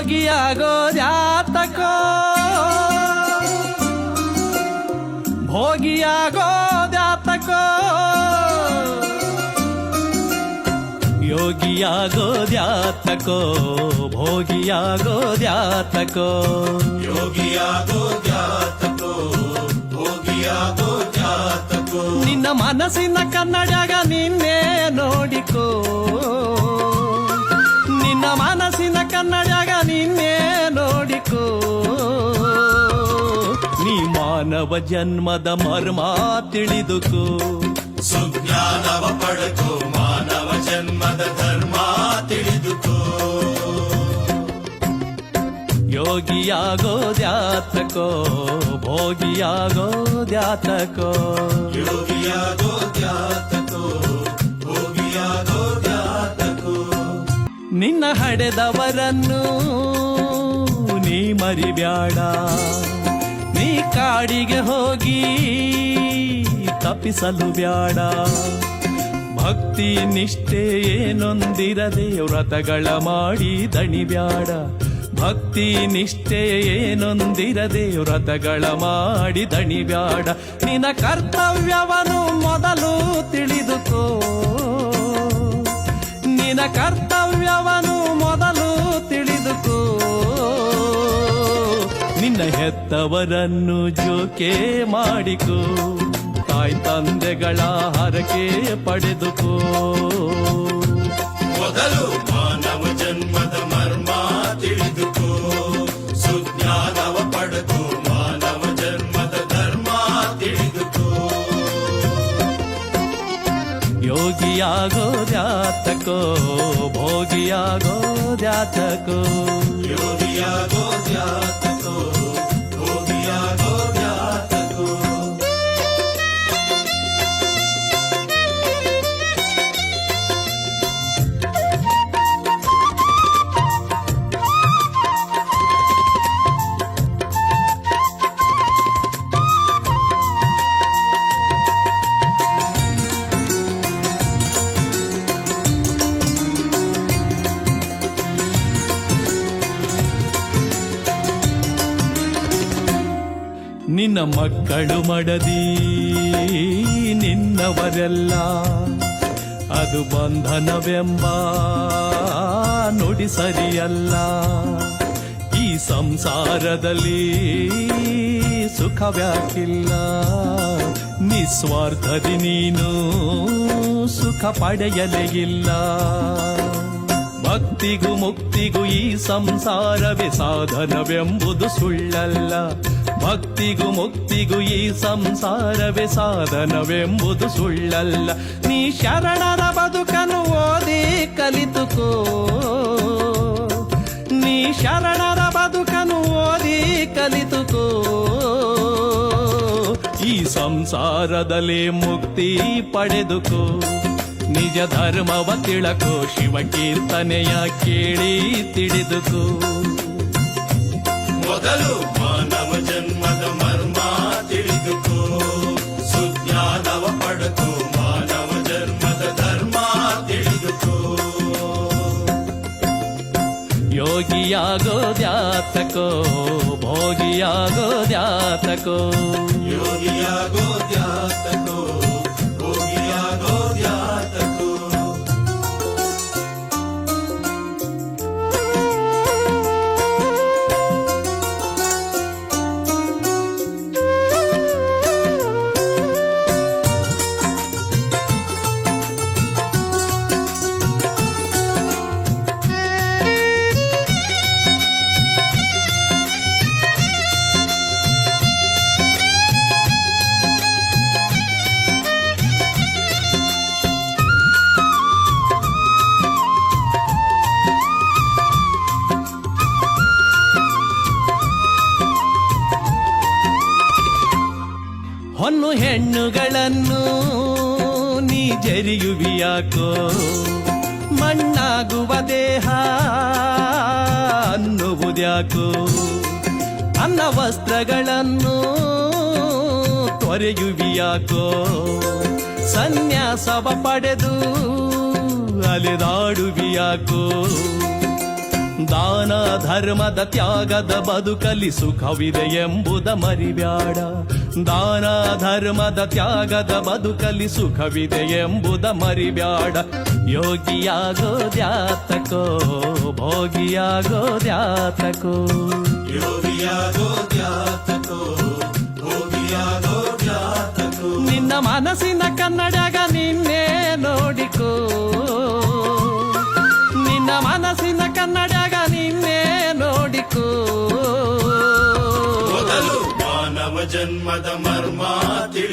ಯೋಗಿಯಾಗೋದ್ಯಾತಕೋ ಭೋಗಿಯಾಗೋದ್ಯಾತಕೋ ಯೋಗಿಯಾಗೋದ್ಯಾತಕೋ ಭೋಗಿಯಾಗೋದ್ಯಾತಕೋ ಯೋಗಿಯಾಗೋದ್ಯಾತಕೋ ಭೋಗಿಯಾಗೋದ್ಯಾತಕೋ ನಿನ್ನ ಮನಸ್ಸಿನ ಕನ್ನಡಗ ನಿನ್ನೆ ನೋಡಿಕೋ ನಿನ್ನ ಮನಸ್ಸಿನ ಕನ್ನಡಗ ನಿನ್ನೆ ನೋಡಿಕೋ ನೀ ಮಾನವ ಜನ್ಮದ ಮರ್ಮ ತಿಳಿದುಕೋ ಸುಜ್ಞಾನವ ಪಡೆದು ಮಾನವ ಜನ್ಮದ ಧರ್ಮ ತಿಳಿದುಕೋ ಯೋಗಿಯಾಗೋದ್ಯಾತಕೋ ಭೋಗಿಯಾಗೋದ್ಯಾತಕೋ ಯೋಗಿಯಾಗೋದ್ಯಾತಕೋ ಭೋಗಿಯಾಗೋದ್ಯಾತಕೋ ನಿನ್ನ ಹಡೆದವರನ್ನು ನೀ ಮರಿಬ್ಯಾಡ ನೀ ಕಾಡಿಗೆ ಹೋಗಿ ತಪ್ಪಿಸಲು ಬ್ಯಾಡ ಭಕ್ತಿ ನಿಷ್ಠೆ ಏನೊಂದಿರದೆ ವ್ರತಗಳ ಮಾಡಿ ದಣಿಬ್ಯಾಡ ಭಕ್ತಿ ನಿಷ್ಠೆ ಏನೊಂದಿರದೆ ವ್ರತಗಳ ಮಾಡಿ ದಣಿಬ್ಯಾಡ ನಿನ್ನ ಕರ್ತವ್ಯವನ್ನು ಮೊದಲು ತಿಳಿದುಕೋ ನಿನ್ನ ಕರ್ತವ್ಯವನ್ನು ಮೊದಲು ತಿಳಿದುಕೋ ನಿನ್ನ ಹೆತ್ತವರನ್ನು ಜೋಕೆ ಮಾಡಿಕೋ ತಾಯಿ ತಂದೆಗಳ ಹರಕೆ ಪಡೆದುಕೋ ಮೊದಲು ಮಾನವ ಜನ್ಮದ ಮರ್ಮ ತಿಳಿದುಕೋ ಸುಜ್ಞಾನವ ಪಡೆದು ಮಾನವ ಜನ್ಮದ ಧರ್ಮ ತಿಳಿದುಕೋ ಯೋಗಿಯಾಗೋದ್ಯಾತಕೋ ಭೋಗಿಯಾಗೋದ್ಯಾತಕೋ ಯೋಗಿಯಾಗೋದ್ಯಾತಕೋ ಭೋಗಿಯಾಗೋದ್ಯಾತಕೋ ನಿನ್ನ ಮಕ್ಕಳು ಮಡದಿ ನಿನ್ನವರೆಲ್ಲ ಅದು ಬಂಧನವೆಂಬ ನುಡಿ ಸರಿಯಲ್ಲ ಈ ಸಂಸಾರದಲ್ಲಿ ಸುಖವ್ಯಾಕಿಲ್ಲ ನಿಸ್ವಾರ್ಥದಿ ನೀನು ಸುಖ ಪಡೆಯಲೇ ಇಲ್ಲ ಭಕ್ತಿಗೂ ಮುಕ್ತಿಗೂ ಈ ಸಂಸಾರವೇ ಸಾಧನವೆಂಬುದು ಸುಳ್ಳಲ್ಲ ಭಕ್ತಿಗೂ ಮುಕ್ತಿಗೂ ಈ ಸಂಸಾರವೇ ಸಾಧನವೆಂಬುದು ಸುಳ್ಳಲ್ಲ ನೀ ಶರಣರ ಬದುಕನ್ನು ಓದಿ ಕಲಿತುಕೋ ನೀ ಶರಣರ ಬದುಕನ್ನು ಓದಿ ಕಲಿತುಕೋ ಈ ಸಂಸಾರದಲ್ಲಿ ಮುಕ್ತಿ ಪಡೆದುಕೋ ನಿಜ ಧರ್ಮವ ತಿಳಕೋ ಶಿವ ಕೀರ್ತನೆಯ ಕೇಳಿ ತಿಳಿದುಕೋ ಮೊದಲು ಮಾನವ ಜನ್ಮದ ಮರ್ಮ ತಿಳಿದುಕೋ ಸುಜ್ಞಾನವ ಪಡೆದು ಮಾನವ ಜನ್ಮದ ಧರ್ಮ ತಿಳಿದುಕೋ ಯೋಗಿಯಾಗೋದ್ಯಾತಕೋ ಭೋಗಿಯಾಗೋದ್ಯಾತಕೋ ಯೋಗಿಯಾಗೋದ್ಯಾತಕೋ ಭೋಗಿಯಾಗೋದ್ಯಾತಕೋ ಹೊನ್ನು ಹೆಣ್ಣುಗಳನ್ನು ನೀ ಜರಿಯುವಿಯಾಕೋ ಮಣ್ಣಾಗುವ ದೇಹ ಅನ್ನುವುದ್ಯಾಕೋ ಅನ್ನ ವಸ್ತ್ರಗಳನ್ನು ತೊರೆಯುವಿಯಾಕೋ ಸನ್ಯಾಸವ ಪಡೆದು ಅಲೆದಾಡುವಿಯಾಕೋ ದಾನ ಧರ್ಮದ ತ್ಯಾಗದ ಬದುಕಲಿ ಸುಖವಿದೆ ಎಂಬುದ ಮರಿಬ್ಯಾಡ. ದಾನ ಧರ್ಮದ ತ್ಯಾಗದ ಬದುಕಲಿ ಸುಖವಿದೆ ಎಂಬುದ ಮರಿಬ್ಯಾಡ. ಯೋಗಿಯಾಗೋದ್ಯಾತಕೋ ಭೋಗಿಯಾಗೋದ್ಯಾತಕೋ. ಯೋಗಿಯಾಗೋದ್ಯಾತಕೋ ಭೋಗಿಯಾಗೋದ್ಯಾತಕೋ. ನಿನ್ನ ಮನಸ್ಸಿನ ಕನ್ನಡಗ ನಿನ್ನೆ ನೋಡಿಕೋ. ನಿನ್ನ ಮನಸ್ಸಿನ ಕನ್ನಡಗ ನಿನ್ನೆ ನೋಡಿಕೋ. ಮೊದಲು ಮಾನವ ಜನ್ಮದ ಮರ್ಮ ತಿಳಿ